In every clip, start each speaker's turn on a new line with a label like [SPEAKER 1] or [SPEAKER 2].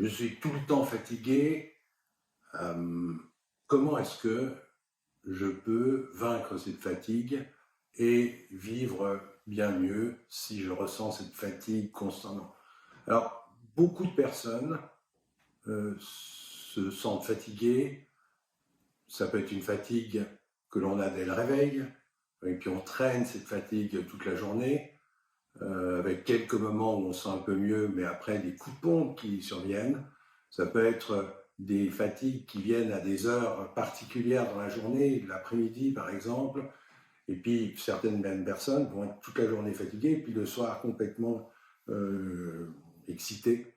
[SPEAKER 1] je suis tout le temps fatigué, comment est-ce que je peux vaincre cette fatigue et vivre bien mieux si je ressens cette fatigue constamment? Alors, beaucoup de personnes se sentent fatiguées. Ça peut être une fatigue que l'on a dès le réveil, et puis on traîne cette fatigue toute la journée, avec quelques moments où on se sent un peu mieux, mais après des coups de pompe qui surviennent. Ça peut être des fatigues qui viennent à des heures particulières dans la journée, l'après-midi par exemple, et puis certaines mêmes personnes vont être toute la journée fatiguées, et puis le soir complètement excitées.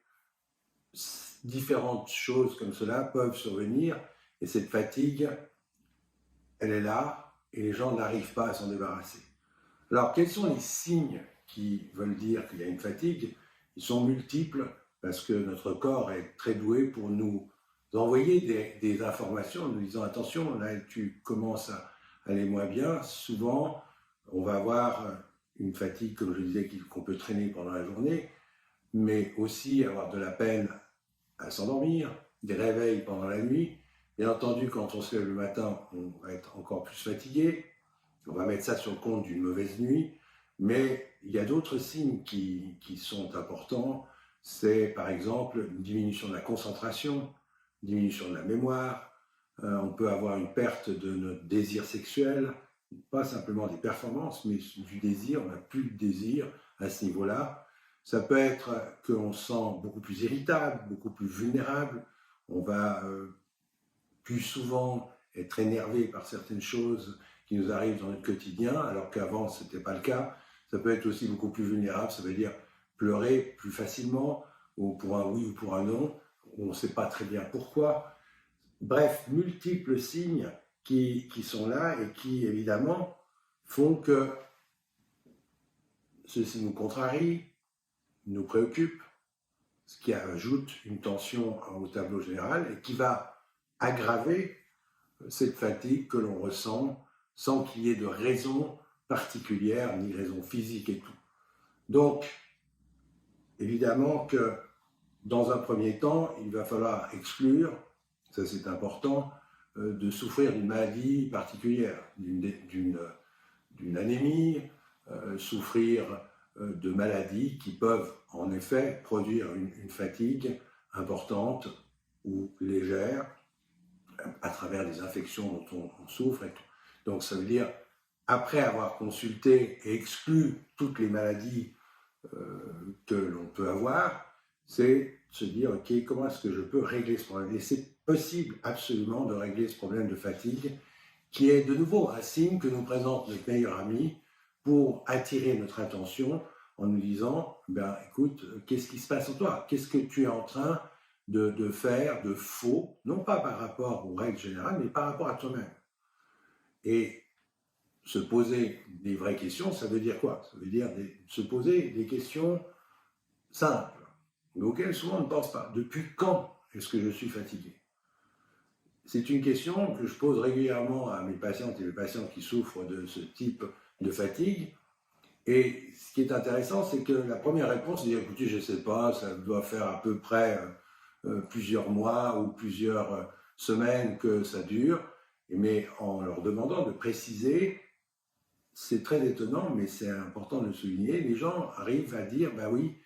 [SPEAKER 1] Différentes choses comme cela peuvent survenir, et cette fatigue, elle est là, et les gens n'arrivent pas à s'en débarrasser. Alors, quels sont les signes qui veulent dire qu'il y a une fatigue? Ils sont multiples, parce que notre corps est très doué pour nous envoyer des informations en nous disant attention, là tu commences à aller moins bien. Souvent, on va avoir une fatigue, comme je disais, qu'on peut traîner pendant la journée, mais aussi avoir de la peine à s'endormir, des réveils pendant la nuit. Bien entendu, quand on se lève le matin, on va être encore plus fatigué. On va mettre ça sur le compte d'une mauvaise nuit. Mais il y a d'autres signes qui sont importants. C'est par exemple une diminution de la concentration, une diminution de la mémoire. On peut avoir une perte de notre désir sexuel, pas simplement des performances, mais du désir. On n'a plus de désir à ce niveau-là. Ça peut être qu'on se sent beaucoup plus irritable, beaucoup plus vulnérable. On va plus souvent être énervé par certaines choses qui nous arrivent dans notre quotidien, alors qu'avant, ce n'était pas le cas. Ça peut être aussi beaucoup plus vulnérable, ça veut dire pleurer plus facilement, ou pour un oui ou pour un non, on ne sait pas très bien pourquoi. Bref, multiples signes qui sont là et qui, évidemment, font que ceci nous contrarie, nous préoccupe, ce qui ajoute une tension au tableau général et qui va aggraver cette fatigue que l'on ressent sans qu'il y ait de raison particulière, ni raison physique et tout. Donc, évidemment que dans un premier temps, il va falloir exclure, ça c'est important, de souffrir d'une maladie particulière, d'une anémie, souffrir de maladies qui peuvent en effet produire une fatigue importante ou légère à travers des infections dont on souffre et tout. Donc ça veut dire, après avoir consulté et exclu toutes les maladies que l'on peut avoir, c'est se dire, ok, comment est-ce que je peux régler ce problème? Et c'est possible absolument de régler ce problème de fatigue, qui est de nouveau un signe que nous présente notre meilleur ami pour attirer notre attention en nous disant, ben écoute, qu'est-ce qui se passe en toi? Qu'est-ce que tu es en train de faire de faux, non pas par rapport aux règles générales, mais par rapport à toi-même? Et se poser des vraies questions, ça veut dire quoi? Ça veut dire se poser des questions simples, mais auxquelles souvent on ne pense pas. Depuis quand est-ce que je suis fatigué? C'est une question que je pose régulièrement à mes patientes et mes patients qui souffrent de ce type de fatigue. Et ce qui est intéressant, c'est que la première réponse, c'est écoutez, je ne sais pas, ça doit faire à peu près plusieurs mois ou plusieurs semaines que ça dure. Mais en leur demandant de préciser, c'est très étonnant, mais c'est important de le souligner, les gens arrivent à dire, ben oui,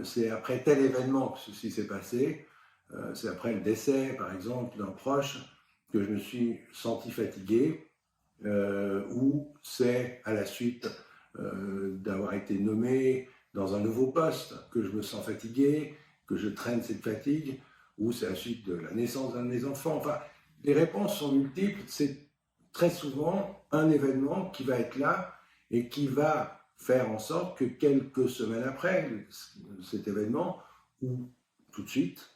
[SPEAKER 1] c'est après tel événement que ceci s'est passé, c'est après le décès, par exemple, d'un proche, que je me suis senti fatigué, ou c'est à la suite d'avoir été nommé dans un nouveau poste que je me sens fatigué, que je traîne cette fatigue, ou c'est à la suite de la naissance d'un de mes enfants. Enfin, les réponses sont multiples, c'est très souvent un événement qui va être là et qui va faire en sorte que quelques semaines après cet événement, ou tout de suite,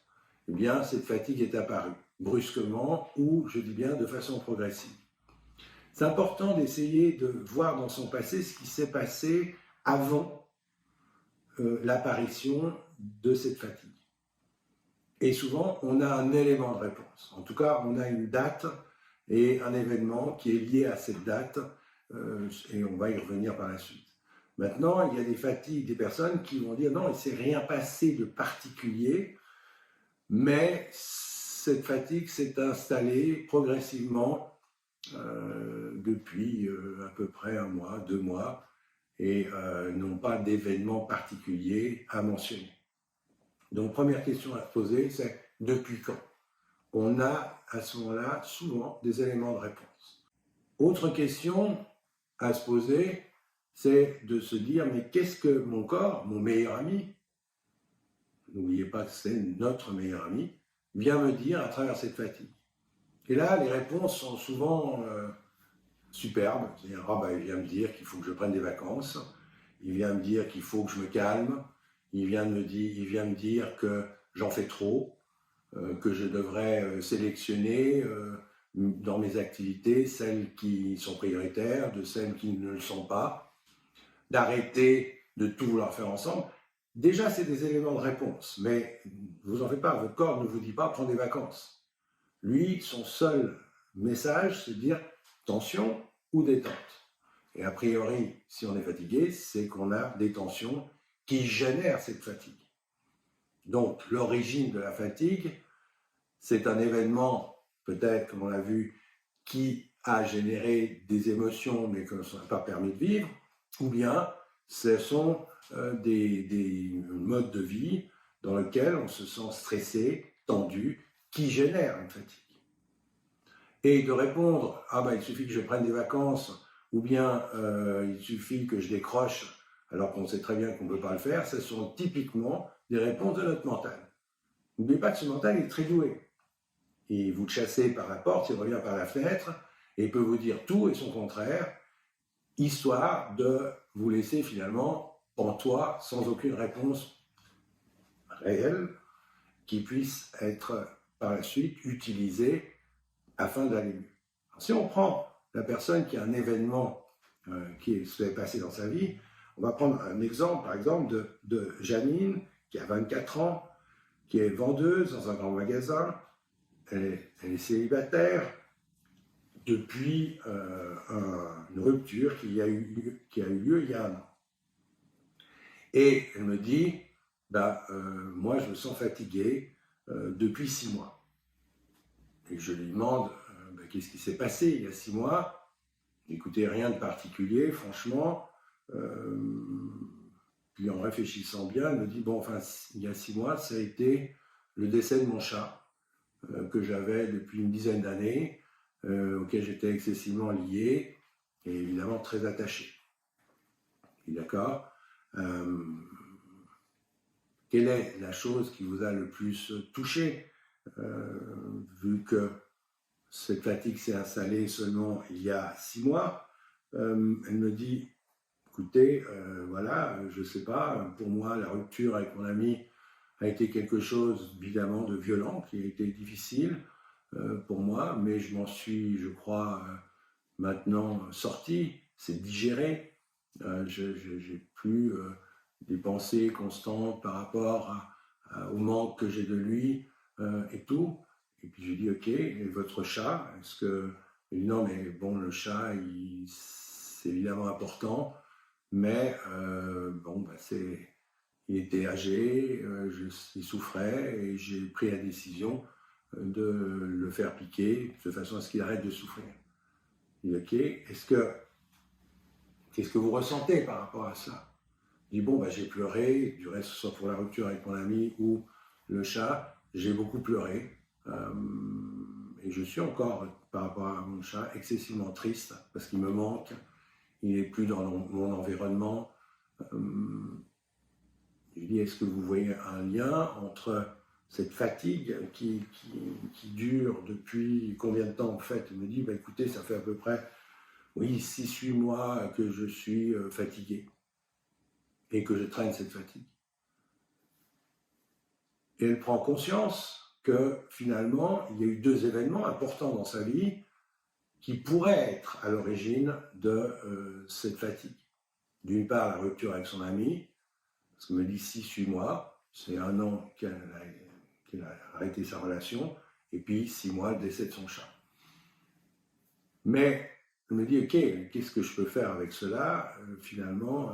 [SPEAKER 1] eh bien, cette fatigue est apparue, brusquement, ou, je dis bien, de façon progressive. C'est important d'essayer de voir dans son passé ce qui s'est passé avant l'apparition de cette fatigue. Et souvent, on a un élément de réponse. En tout cas, on a une date et un événement qui est lié à cette date, et on va y revenir par la suite. Maintenant, il y a des fatigues, des personnes qui vont dire non, il ne s'est rien passé de particulier, Mais cette fatigue s'est installée progressivement depuis à peu près 1 mois, 2 mois, et n'ont pas d'événement particulier à mentionner. Donc, première question à se poser, c'est depuis quand? On a à ce moment-là souvent des éléments de réponse. Autre question à se poser, c'est de se dire, mais qu'est-ce que mon corps, mon meilleur ami, n'oubliez pas que c'est notre meilleur ami, vient me dire à travers cette fatigue? Et là, les réponses sont souvent superbes. C'est-à-dire, il vient me dire qu'il faut que je prenne des vacances, il vient me dire qu'il faut que je me calme, il vient me dire que j'en fais trop, que je devrais sélectionner dans mes activités celles qui sont prioritaires de celles qui ne le sont pas, d'arrêter de tout vouloir faire ensemble. Déjà, c'est des éléments de réponse, mais ne vous en faites pas, votre corps ne vous dit pas prendre des vacances. Lui, son seul message, c'est de dire tension ou détente. Et a priori, si on est fatigué, c'est qu'on a des tensions qui génèrent cette fatigue. Donc, l'origine de la fatigue, c'est un événement, peut-être, comme on l'a vu, qui a généré des émotions, mais que ça n'a pas permis de vivre, ou bien ce sont des modes de vie dans lesquels on se sent stressé, tendu, qui génèrent une fatigue. Et de répondre, il suffit que je prenne des vacances, ou bien il suffit que je décroche, alors qu'on sait très bien qu'on ne peut pas le faire, ce sont typiquement des réponses de notre mental. N'oubliez pas que ce mental est très doué. Et vous le chassez par la porte, il revient par la fenêtre, et il peut vous dire tout et son contraire, histoire de vous laisser finalement pantois sans aucune réponse réelle qui puisse être par la suite utilisée afin d'aller mieux. Alors, si on prend la personne qui a un événement qui s'est passé dans sa vie, on va prendre un exemple, par exemple, de Janine, qui a 24 ans, qui est vendeuse dans un grand magasin. Elle est célibataire depuis une rupture qui a eu lieu il y a 1 an. Et elle me dit, moi je me sens fatiguée depuis 6 mois. Et je lui demande, qu'est-ce qui s'est passé il y a 6 mois? Écoutez, rien de particulier, franchement. Puis en réfléchissant bien, elle me dit, il y a 6 mois, ça a été le décès de mon chat, que j'avais depuis une dizaine d'années, auquel j'étais excessivement lié et évidemment très attaché. D'accord? Quelle est la chose qui vous a le plus touché, vu que cette fatigue s'est installée seulement il y a 6 mois? Elle me dit, écoutez, je ne sais pas, pour moi la rupture avec mon ami a été quelque chose évidemment de violent, qui a été difficile pour moi, mais je m'en suis, je crois, maintenant sorti, c'est digéré. Je n'ai plus des pensées constantes par rapport au manque que j'ai de lui et tout. Et puis je dis, ok, et votre chat, est-ce que... Il dit, non, mais bon, le chat, c'est évidemment important, mais il était âgé, il souffrait, et j'ai pris la décision de le faire piquer de façon à ce qu'il arrête de souffrir. Il dit, ok, qu'est-ce que vous ressentez par rapport à ça? Il dit, j'ai pleuré, du reste, soit pour la rupture avec mon ami ou le chat, j'ai beaucoup pleuré. Et je suis encore, par rapport à mon chat, excessivement triste parce qu'il me manque, il n'est plus dans mon environnement. Je lui dis, est-ce que vous voyez un lien entre cette fatigue qui dure depuis combien de temps en fait? Il me dit, écoutez, ça fait à peu près 6-8 mois que je suis fatigué et que je traîne cette fatigue. Et elle prend conscience que finalement, il y a eu 2 événements importants dans sa vie qui pourraient être à l'origine de cette fatigue. D'une part, la rupture avec son ami, parce qu'elle me dit 6-8 mois, c'est 1 an qu'elle a arrêté sa relation, et puis 6 mois, le décès de son chat. Mais elle me dit, ok, qu'est-ce que je peux faire avec cela? Finalement,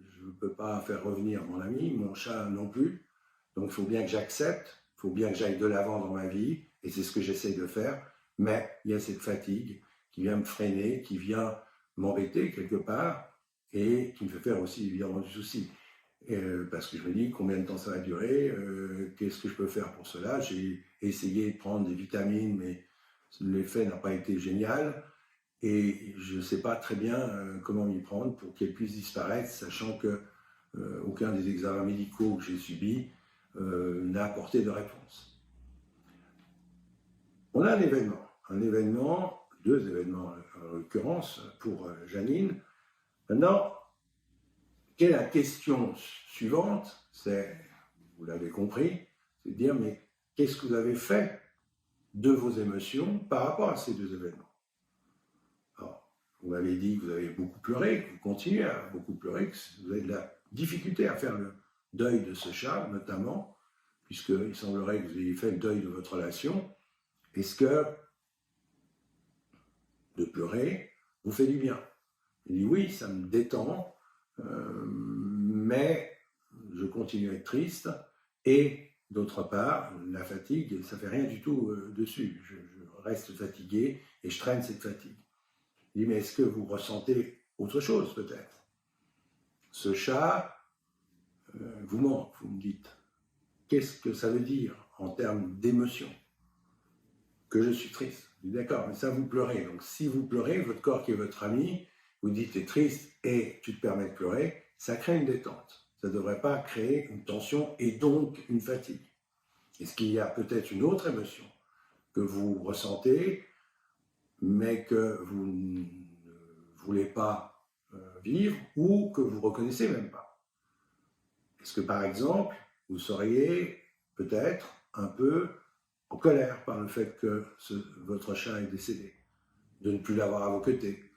[SPEAKER 1] je ne peux pas faire revenir mon ami, mon chat non plus, donc il faut bien que j'accepte, il faut bien que j'aille de l'avant dans ma vie, et c'est ce que j'essaie de faire, mais il y a cette fatigue qui vient me freiner, qui vient m'embêter quelque part, et qui me fait faire aussi évidemment du souci. Parce que je me dis combien de temps ça va durer, qu'est-ce que je peux faire pour cela. J'ai essayé de prendre des vitamines, mais l'effet n'a pas été génial, et je ne sais pas très bien comment m'y prendre pour qu'elle puisse disparaître, sachant que aucun des examens médicaux que j'ai subis n'a apporté de réponse. On a un événement, deux événements en l'occurrence pour Janine. Maintenant, quelle est la question suivante? C'est, vous l'avez compris, c'est de dire, mais qu'est-ce que vous avez fait de vos émotions par rapport à ces deux événements? Alors, vous m'avez dit que vous avez beaucoup pleuré, que vous continuez à beaucoup pleurer, que vous avez de la difficulté à faire le deuil de ce chat, notamment, puisqu'il semblerait que vous ayez fait le deuil de votre relation. Est-ce que de pleurer vous fait du bien? Il dit oui, ça me détend, mais je continue à être triste, et d'autre part, la fatigue, ça ne fait rien du tout dessus. Je reste fatigué et je traîne cette fatigue. Il dit, mais est-ce que vous ressentez autre chose peut-être? Ce chat vous manque, vous me dites. Qu'est-ce que ça veut dire en termes d'émotion? Que je suis triste. Je dis d'accord, mais ça vous pleurez. Donc si vous pleurez, votre corps qui est votre ami, vous dites t'es triste et tu te permets de pleurer, ça crée une détente. Ça ne devrait pas créer une tension et donc une fatigue. Est-ce qu'il y a peut-être une autre émotion que vous ressentez, mais que vous ne voulez pas vivre ou que vous ne reconnaissez même pas? Est-ce que par exemple, vous seriez peut-être un peu en colère par le fait que votre chat est décédé, de ne plus l'avoir à vos côtés,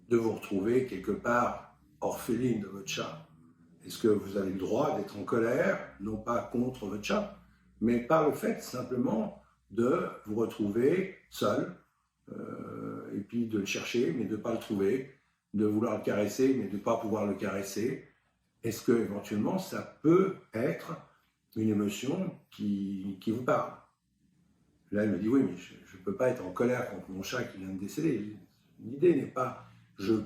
[SPEAKER 1] de vous retrouver quelque part orpheline de votre chat? Est-ce que vous avez le droit d'être en colère, non pas contre votre chat, mais par le fait simplement de vous retrouver seul, et puis de le chercher, mais de ne pas le trouver, de vouloir le caresser, mais de ne pas pouvoir le caresser? Est-ce que éventuellement ça peut être une émotion qui vous parle? Là, elle me dit oui, mais je ne peux pas être en colère contre mon chat qui vient de décéder. L'idée n'est pas je ne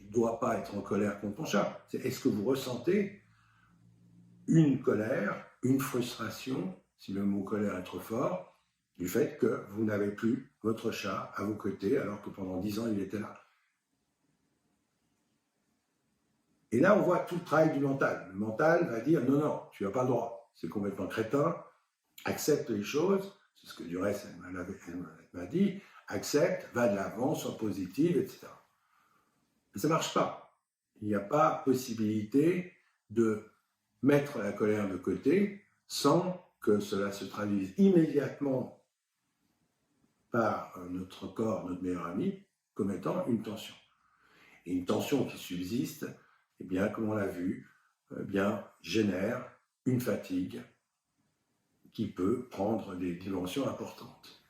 [SPEAKER 1] dois pas être en colère contre mon chat. C'est est-ce que vous ressentez une colère, une frustration, si le mot colère est trop fort, du fait que vous n'avez plus votre chat à vos côtés alors que pendant 10 ans il était là. Et là, on voit tout le travail du mental. Le mental va dire non, non, tu n'as pas le droit. C'est complètement crétin. Accepte les choses. C'est ce que du reste, elle m'a dit. Accepte, va de l'avant, sois positive, etc. Mais ça ne marche pas. Il n'y a pas possibilité de mettre la colère de côté sans que cela se traduise immédiatement par notre corps, notre meilleur ami, comme étant une tension. Et une tension qui subsiste, eh bien, comme on l'a vu, eh bien, génère une fatigue qui peut prendre des dimensions importantes.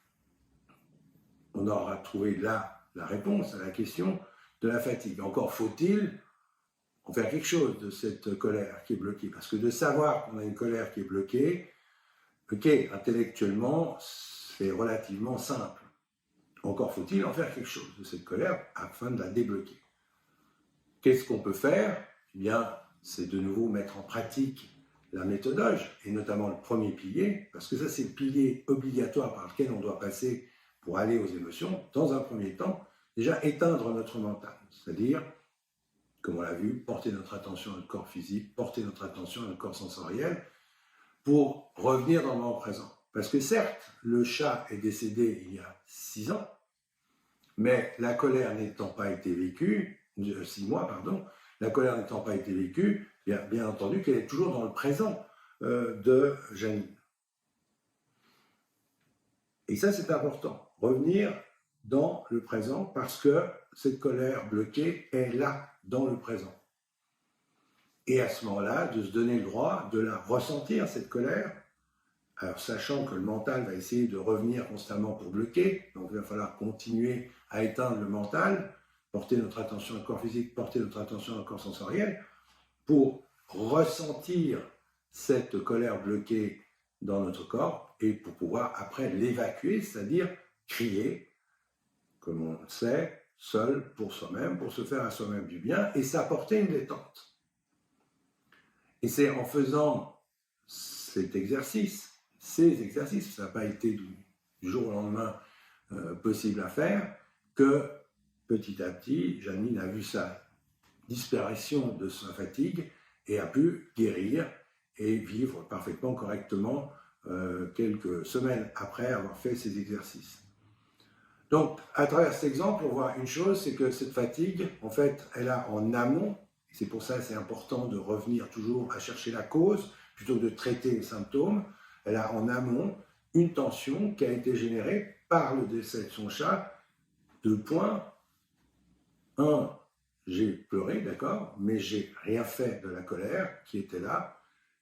[SPEAKER 1] On aura trouvé là la réponse à la question de la fatigue. Encore faut-il en faire quelque chose de cette colère qui est bloquée. Parce que de savoir qu'on a une colère qui est bloquée, ok, intellectuellement, c'est relativement simple. Encore faut-il en faire quelque chose de cette colère afin de la débloquer. Qu'est-ce qu'on peut faire? Eh bien, c'est de nouveau mettre en pratique la méthodologie, et notamment le premier pilier, parce que ça, c'est le pilier obligatoire par lequel on doit passer pour aller aux émotions. Dans un premier temps, déjà éteindre notre mental, c'est-à-dire, comme on l'a vu, porter notre attention à notre corps physique, porter notre attention à notre corps sensoriel, pour revenir dans le moment présent. Parce que certes, le chat est décédé il y a 6 ans, mais la colère n'étant pas été vécue, 6 mois, pardon, la colère n'étant pas été vécue, bien entendu qu'elle est toujours dans le présent de Janine. Et ça, c'est important. Revenir dans le présent parce que cette colère bloquée est là, dans le présent. Et à ce moment-là, de se donner le droit de la ressentir, cette colère, alors sachant que le mental va essayer de revenir constamment pour bloquer, donc il va falloir continuer à éteindre le mental, porter notre attention au corps physique, porter notre attention au corps sensoriel, pour ressentir cette colère bloquée dans notre corps et pour pouvoir après l'évacuer, c'est-à-dire crier, comme on le sait, seul pour soi-même, pour se faire à soi-même du bien et s'apporter une détente. Et c'est en faisant ces exercices, ça n'a pas été du jour au lendemain possible à faire, que petit à petit, Janine a vu sa disparition de sa fatigue et a pu guérir et vivre parfaitement correctement quelques semaines après avoir fait ces exercices. Donc, à travers cet exemple, on voit une chose, c'est que cette fatigue, en fait, elle a en amont, et c'est pour ça que c'est important de revenir toujours à chercher la cause, plutôt que de traiter les symptômes, elle a en amont une tension qui a été générée par le décès de son chat. 2 points. 1, j'ai pleuré, d'accord, mais j'ai rien fait de la colère qui était là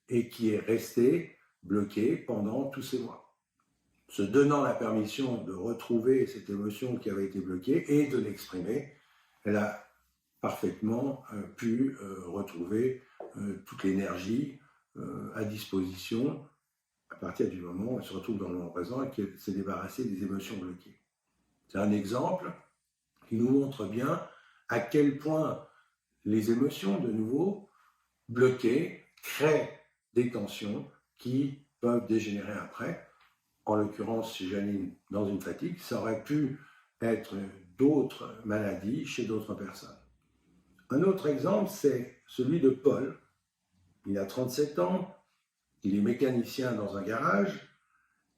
[SPEAKER 1] et qui est restée bloquée pendant tous ces mois. Se donnant la permission de retrouver cette émotion qui avait été bloquée et de l'exprimer, elle a parfaitement pu retrouver toute l'énergie à disposition à partir du moment où elle se retrouve dans le moment présent et qu'elle s'est débarrassée des émotions bloquées. C'est un exemple qui nous montre bien à quel point les émotions, de nouveau, bloquées, créent des tensions qui peuvent dégénérer après. En l'occurrence, chez Janine, dans une fatigue, ça aurait pu être d'autres maladies chez d'autres personnes. Un autre exemple, c'est celui de Paul. Il a 37 ans, il est mécanicien dans un garage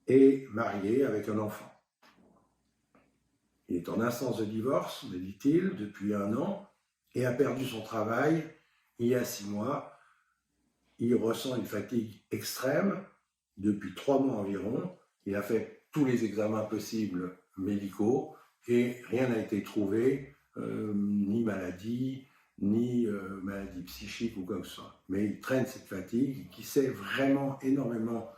[SPEAKER 1] et marié avec un enfant. Il est en instance de divorce, me dit-il, depuis 1 an et a perdu son travail il y a 6 mois. Il ressent une fatigue extrême depuis 3 mois environ. Il a fait tous les examens possibles médicaux et rien n'a été trouvé, ni maladie, ni maladie psychique ou quoi que ce soit. Mais il traîne cette fatigue qui s'est vraiment énormément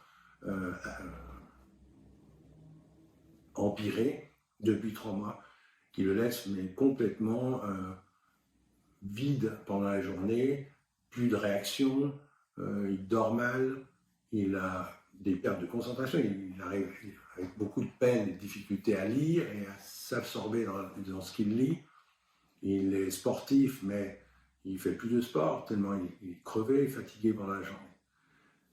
[SPEAKER 1] empirée depuis 3 mois, qui le laisse mais complètement vide pendant la journée, plus de réaction, il dort mal, il a des pertes de concentration, il arrive avec beaucoup de peine et de difficulté à lire et à s'absorber dans ce qu'il lit. Il est sportif, mais il ne fait plus de sport, tellement il est crevé, fatigué pendant la journée.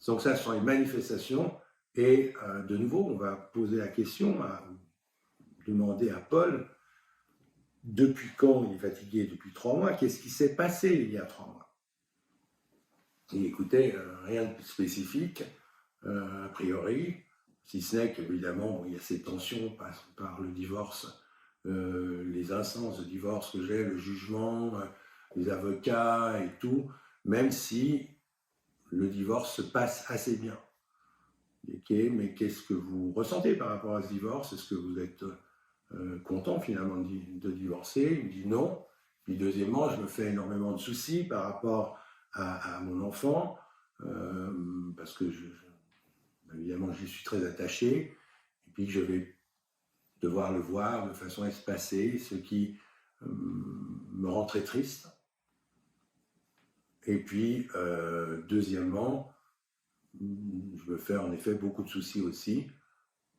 [SPEAKER 1] Donc ça, ce sont les manifestations. Et de nouveau, on va poser la question, demander à Paul, depuis quand il est fatigué? Depuis 3 mois. Qu'est-ce qui s'est passé il y a 3 mois? Et écoutez, rien de spécifique, a priori, si ce n'est qu'évidemment, il y a ces tensions par le divorce, les instances de divorce que j'ai, le jugement, les avocats et tout, même si le divorce se passe assez bien. Okay, mais qu'est-ce que vous ressentez par rapport à ce divorce? Est-ce que vous êtes content finalement de divorcer? Il me dit non. Puis deuxièmement, je me fais énormément de soucis par rapport à mon enfant, parce que évidemment j'y suis très attaché, et puis je vais devoir le voir de façon espacée, ce qui me rend très triste. Et puis deuxièmement, je me fais en effet beaucoup de soucis aussi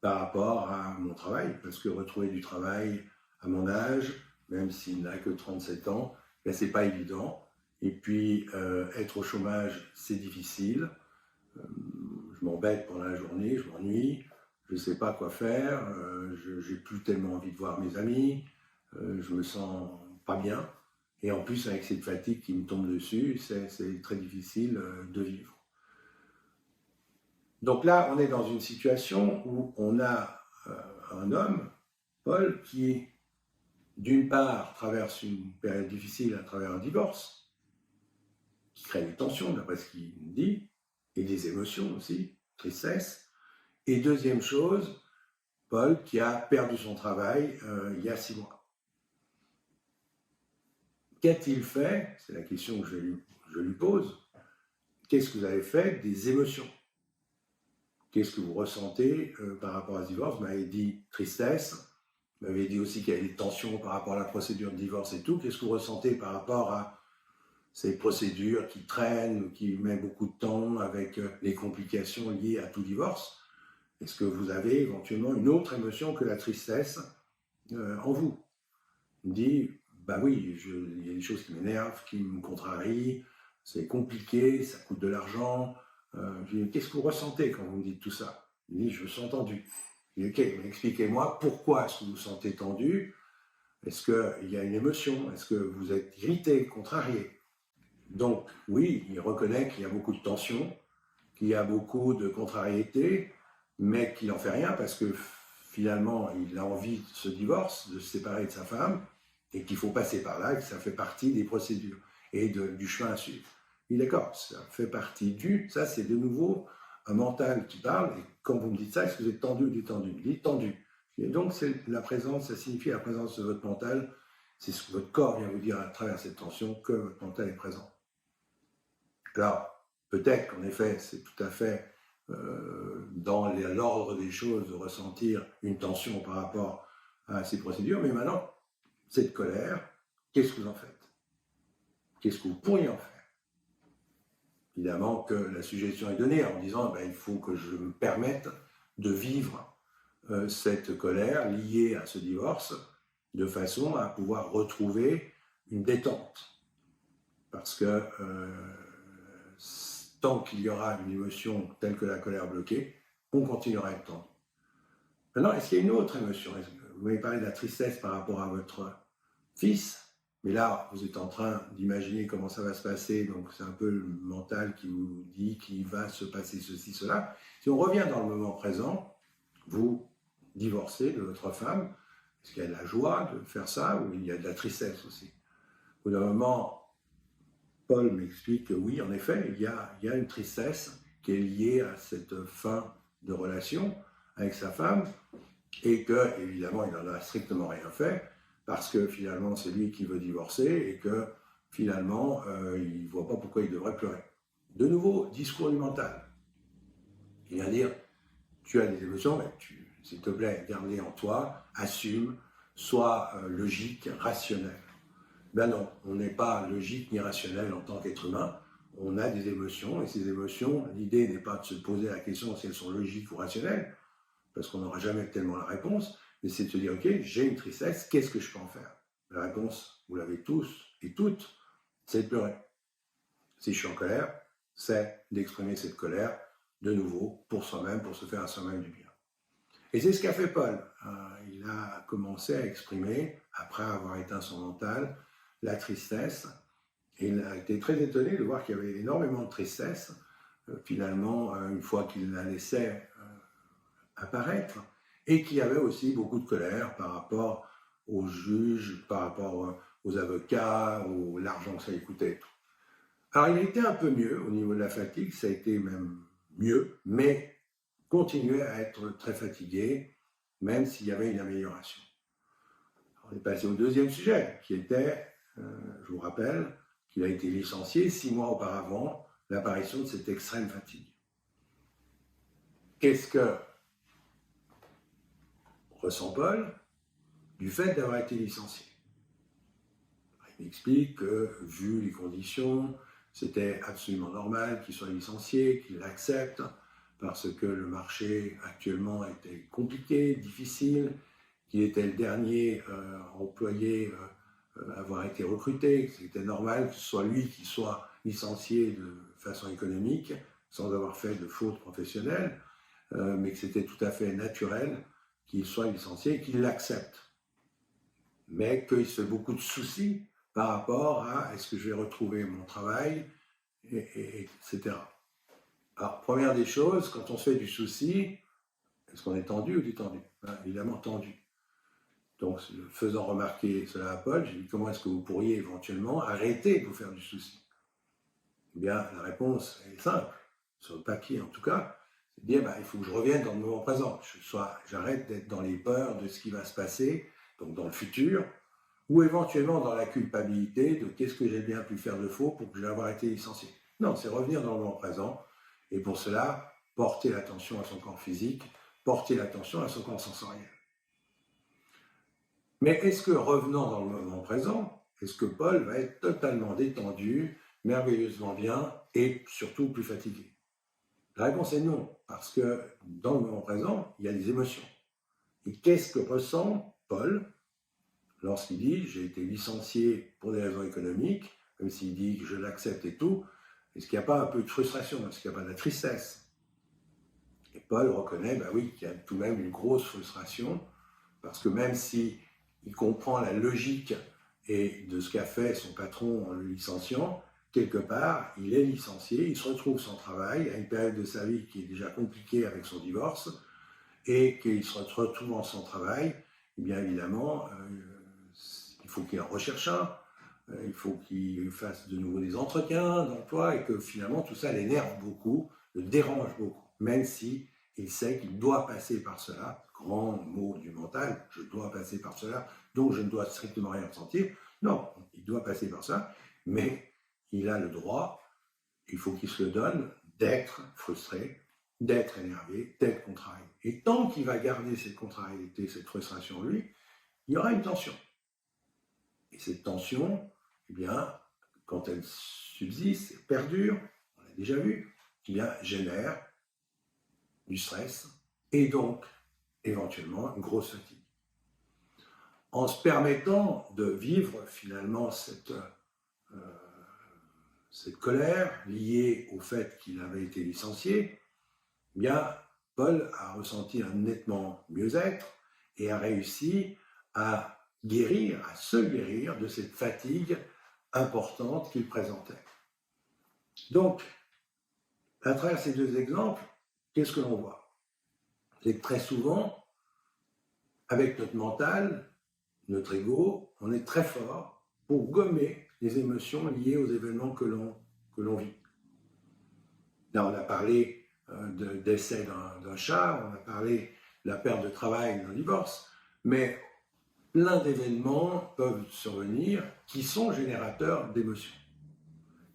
[SPEAKER 1] par rapport à mon travail, parce que retrouver du travail à mon âge, même s'il n'a que 37 ans, ben, c'est pas évident. Et puis être au chômage, c'est difficile. Je m'embête pendant la journée, je m'ennuie, je ne sais pas quoi faire, je n'ai plus tellement envie de voir mes amis, je me sens pas bien. Et en plus, avec cette fatigue qui me tombe dessus, c'est très difficile de vivre. Donc là, on est dans une situation où on a un homme, Paul, qui, d'une part, traverse une période difficile à travers un divorce, qui crée des tensions, d'après ce qu'il dit, et des émotions aussi, tristesse. Et deuxième chose, Paul qui a perdu son travail il y a 6 mois. Qu'a-t-il fait? C'est la question que je lui pose. Qu'est-ce que vous avez fait des émotions? Qu'est-ce que vous ressentez par rapport à ce divorce? Vous m'avez dit tristesse, vous m'avez dit aussi qu'il y avait des tensions par rapport à la procédure de divorce et tout. Qu'est-ce que vous ressentez par rapport à ces procédures qui traînent, qui mettent beaucoup de temps avec les complications liées à tout divorce? Est-ce que vous avez éventuellement une autre émotion que la tristesse en vous? Il me dit, bah oui, il y a des choses qui m'énervent, qui me contrarient, c'est compliqué, ça coûte de l'argent. Je lui dis, qu'est-ce que vous ressentez quand vous me dites tout ça? Il me dit, je me sens tendu. Je lui dis, ok, mais expliquez-moi pourquoi est-ce que vous vous sentez tendu? Est-ce qu'il y a une émotion? Est-ce que vous êtes irrité, contrarié? Donc oui, il reconnaît qu'il y a beaucoup de tension, qu'il y a beaucoup de contrariété, mais qu'il n'en fait rien parce que finalement, il a envie de se divorce, de se séparer de sa femme, et qu'il faut passer par là, et que ça fait partie des procédures et du chemin à suivre. Il est d'accord, ça fait partie ça c'est de nouveau un mental qui parle, et quand vous me dites ça, est-ce que vous êtes tendu ou détendu? Il est tendu. Et donc c'est la présence, ça signifie la présence de votre mental, c'est ce que votre corps vient vous dire à travers cette tension, que votre mental est présent. Alors, peut-être qu'en effet, c'est tout à fait dans l'ordre des choses de ressentir une tension par rapport à ces procédures, mais maintenant, cette colère, qu'est-ce que vous en faites? Qu'est-ce que vous pourriez en faire? Évidemment que la suggestion est donnée en disant il faut que je me permette de vivre cette colère liée à ce divorce de façon à pouvoir retrouver une détente. Parce que tant qu'il y aura une émotion telle que la colère bloquée, on continuera à être tendu. Maintenant, est-ce qu'il y a une autre émotion? Vous m'avez parlé de la tristesse par rapport à votre fils, mais là, vous êtes en train d'imaginer comment ça va se passer, donc c'est un peu le mental qui vous dit qu'il va se passer ceci, cela. Si on revient dans le moment présent, vous divorcez de votre femme, est-ce qu'il y a de la joie de faire ça, ou il y a de la tristesse aussi? Au bout d'un moment, Paul m'explique que oui, en effet, il y a une tristesse qui est liée à cette fin de relation avec sa femme, et que, évidemment, il n'en a strictement rien fait, parce que finalement, c'est lui qui veut divorcer, et que finalement, il ne voit pas pourquoi il devrait pleurer. De nouveau, discours du mental. Il vient dire, tu as des émotions, mais s'il te plaît, garde-les en toi, assume, sois logique, rationnel. Ben non, on n'est pas logique ni rationnel en tant qu'être humain. On a des émotions, et ces émotions, l'idée n'est pas de se poser la question si elles sont logiques ou rationnelles, parce qu'on n'aura jamais tellement la réponse, mais c'est de se dire, ok, j'ai une tristesse, qu'est-ce que je peux en faire? La réponse, vous l'avez tous et toutes, c'est de pleurer. Si je suis en colère, c'est d'exprimer cette colère de nouveau pour soi-même, pour se faire à soi-même du bien. Et c'est ce qu'a fait Paul. Il a commencé à exprimer, après avoir éteint son mental, la tristesse. Et il a été très étonné de voir qu'il y avait énormément de tristesse, finalement, une fois qu'il la laissait apparaître, et qu'il y avait aussi beaucoup de colère par rapport aux juges, par rapport aux avocats, l'argent que ça lui coûtait. Alors il a été un peu mieux au niveau de la fatigue, ça a été même mieux, mais continuait à être très fatigué, même s'il y avait une amélioration. On est passé au deuxième sujet, qui était, je vous rappelle, qu'il a été licencié 6 mois auparavant, l'apparition de cette extrême fatigue. Qu'est-ce que ressent Paul du fait d'avoir été licencié? Il explique que, vu les conditions, c'était absolument normal qu'il soit licencié, qu'il l'accepte, parce que le marché actuellement était compliqué, difficile, qu'il était le dernier employé à avoir été recruté, que c'était normal que ce soit lui qui soit licencié de façon économique, sans avoir fait de faute professionnelle, mais que c'était tout à fait naturel qu'il soit licencié et qu'il l'accepte. Mais qu'il se fait beaucoup de soucis par rapport à est-ce que je vais retrouver mon travail, etc. Alors, première des choses, quand on se fait du souci, est-ce qu'on est tendu ou détendu? Évidemment tendu. Donc, faisant remarquer cela à Paul, j'ai dit comment est-ce que vous pourriez éventuellement arrêter de vous faire du souci? Eh bien, la réponse est simple, sur le papier en tout cas, c'est de dire il faut que je revienne dans le moment présent, j'arrête d'être dans les peurs de ce qui va se passer, donc dans le futur, ou éventuellement dans la culpabilité de qu'est-ce que j'ai bien pu faire de faux pour que j'ai avoir été licencié. Non, c'est revenir dans le moment présent, et pour cela, porter l'attention à son corps physique, porter l'attention à son corps sensoriel. Mais est-ce que revenant dans le moment présent, est-ce que Paul va être totalement détendu merveilleusement bien et surtout plus fatigué? La réponse est non, parce que dans le moment présent, il y a des émotions. Et qu'est-ce que ressent Paul lorsqu'il dit « j'ai été licencié pour des raisons économiques », même s'il dit que je l'accepte et tout, est-ce qu'il n'y a pas un peu de frustration? Est-ce qu'il n'y a pas de la tristesse? Et Paul reconnaît, ben oui, qu'il y a tout de même une grosse frustration, parce que même si il comprend la logique et de ce qu'a fait son patron en le licenciant, quelque part, il est licencié, il se retrouve sans travail, à une période de sa vie qui est déjà compliquée avec son divorce, et qu'il se retrouve sans travail, eh bien évidemment, il faut qu'il en recherche un, il faut qu'il fasse de nouveau des entretiens d'emploi, et que finalement tout ça l'énerve beaucoup, le dérange beaucoup, même si il sait qu'il doit passer par cela, grand mot du mental, je dois passer par cela, donc je ne dois strictement rien ressentir. Non, il doit passer par ça, mais il a le droit, il faut qu'il se le donne, d'être frustré, d'être énervé, d'être contrarié. Et tant qu'il va garder cette contrariété, cette frustration en lui, il y aura une tension. Et cette tension, eh bien, quand elle subsiste, elle perdure, on l'a déjà vu, eh bien, génère du stress et donc éventuellement une grosse fatigue. En se permettant de vivre finalement cette colère liée au fait qu'il avait été licencié, eh bien, Paul a ressenti un nettement mieux-être et a réussi à guérir, à se guérir de cette fatigue importante qu'il présentait. Donc, à travers ces deux exemples, qu'est-ce que l'on voit? C'est que très souvent, avec notre mental, notre ego, on est très fort pour gommer les émotions liées aux événements que l'on vit. Là, on a parlé de décès d'un chat, on a parlé de la perte de travail, d'un divorce, mais plein d'événements peuvent survenir qui sont générateurs d'émotions.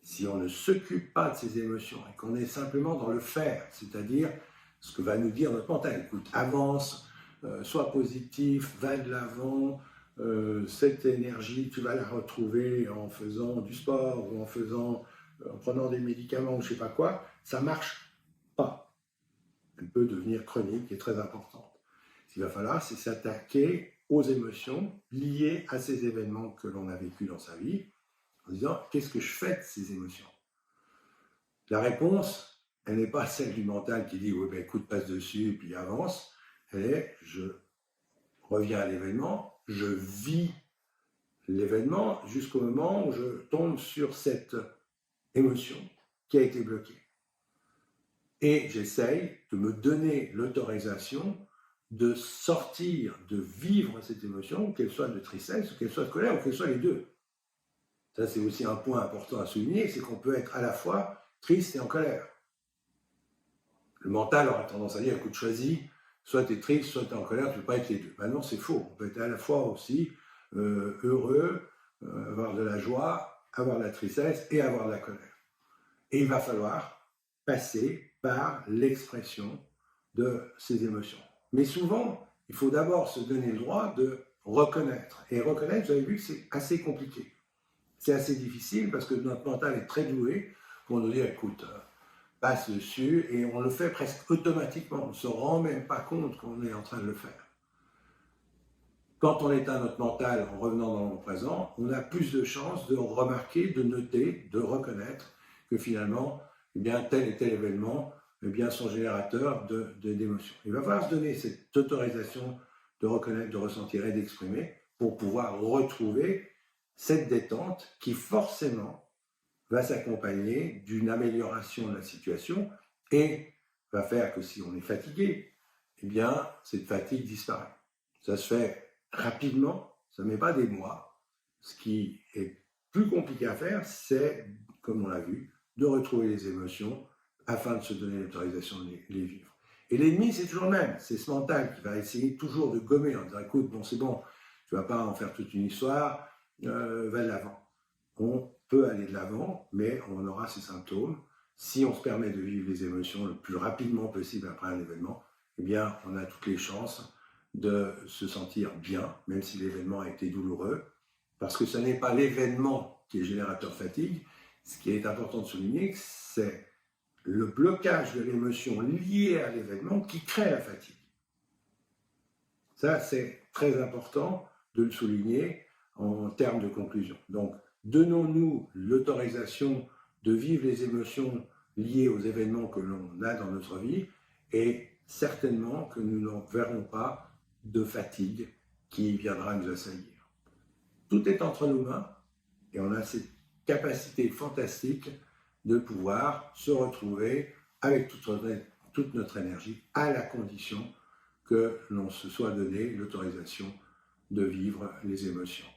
[SPEAKER 1] Si on ne s'occupe pas de ces émotions et qu'on est simplement dans le faire, c'est-à-dire ce que va nous dire notre mental, écoute, avance, sois positif, va de l'avant, cette énergie, tu vas la retrouver en faisant du sport ou en prenant des médicaments ou je ne sais pas quoi, ça ne marche pas. Elle peut devenir chronique et très importante. Ce qu'il va falloir, c'est s'attaquer aux émotions liées à ces événements que l'on a vécus dans sa vie, en disant « qu'est-ce que je fais de ces émotions ?» La réponse, elle n'est pas celle du mental qui dit « oui, ben écoute, passe dessus et puis avance ». Elle est « je reviens à l'événement, je vis l'événement jusqu'au moment où je tombe sur cette émotion qui a été bloquée. Et j'essaye de me donner l'autorisation de sortir, de vivre cette émotion, qu'elle soit de tristesse, qu'elle soit de colère, ou qu'elle soit les deux. Ça, c'est aussi un point important à souligner, c'est qu'on peut être à la fois triste et en colère. Le mental aura tendance à dire, écoute, choisis, soit tu es triste, soit tu es en colère, tu ne peux pas être les deux. Ben non, c'est faux. On peut être à la fois aussi heureux, avoir de la joie, avoir de la tristesse et avoir de la colère. Et il va falloir passer par l'expression de ces émotions. Mais souvent, il faut d'abord se donner le droit de reconnaître. Et reconnaître, vous avez vu que c'est assez compliqué. C'est assez difficile parce que notre mental est très doué pour nous dire, écoute, passe dessus, et on le fait presque automatiquement. On ne se rend même pas compte qu'on est en train de le faire. Quand on éteint notre mental en revenant dans le présent, on a plus de chances de remarquer, de noter, de reconnaître que finalement, eh bien, tel et tel événement eh bien, sont générateurs d'émotions. Il va falloir se donner cette autorisation de reconnaître, de ressentir et d'exprimer pour pouvoir retrouver cette détente qui forcément va s'accompagner d'une amélioration de la situation et va faire que si on est fatigué, eh bien, cette fatigue disparaît. Ça se fait rapidement, ça ne met pas des mois. Ce qui est plus compliqué à faire, c'est, comme on l'a vu, de retrouver les émotions afin de se donner l'autorisation de les vivre. Et l'ennemi, c'est toujours le même. C'est ce mental qui va essayer toujours de gommer en disant, écoute, bon, c'est bon, tu ne vas pas en faire toute une histoire, va de l'avant. On peut aller de l'avant, mais on aura ces symptômes. Si on se permet de vivre les émotions le plus rapidement possible après un événement, eh bien, on a toutes les chances de se sentir bien, même si l'événement a été douloureux, parce que ce n'est pas l'événement qui est générateur de fatigue, ce qui est important de souligner, c'est le blocage de l'émotion liée à l'événement qui crée la fatigue. Ça, c'est très important de le souligner en termes de conclusion. Donc, donnons-nous l'autorisation de vivre les émotions liées aux événements que l'on a dans notre vie et certainement que nous n'en verrons pas de fatigue qui viendra nous assaillir. Tout est entre nos mains et on a cette capacité fantastique de pouvoir se retrouver avec toute notre énergie à la condition que l'on se soit donné l'autorisation de vivre les émotions.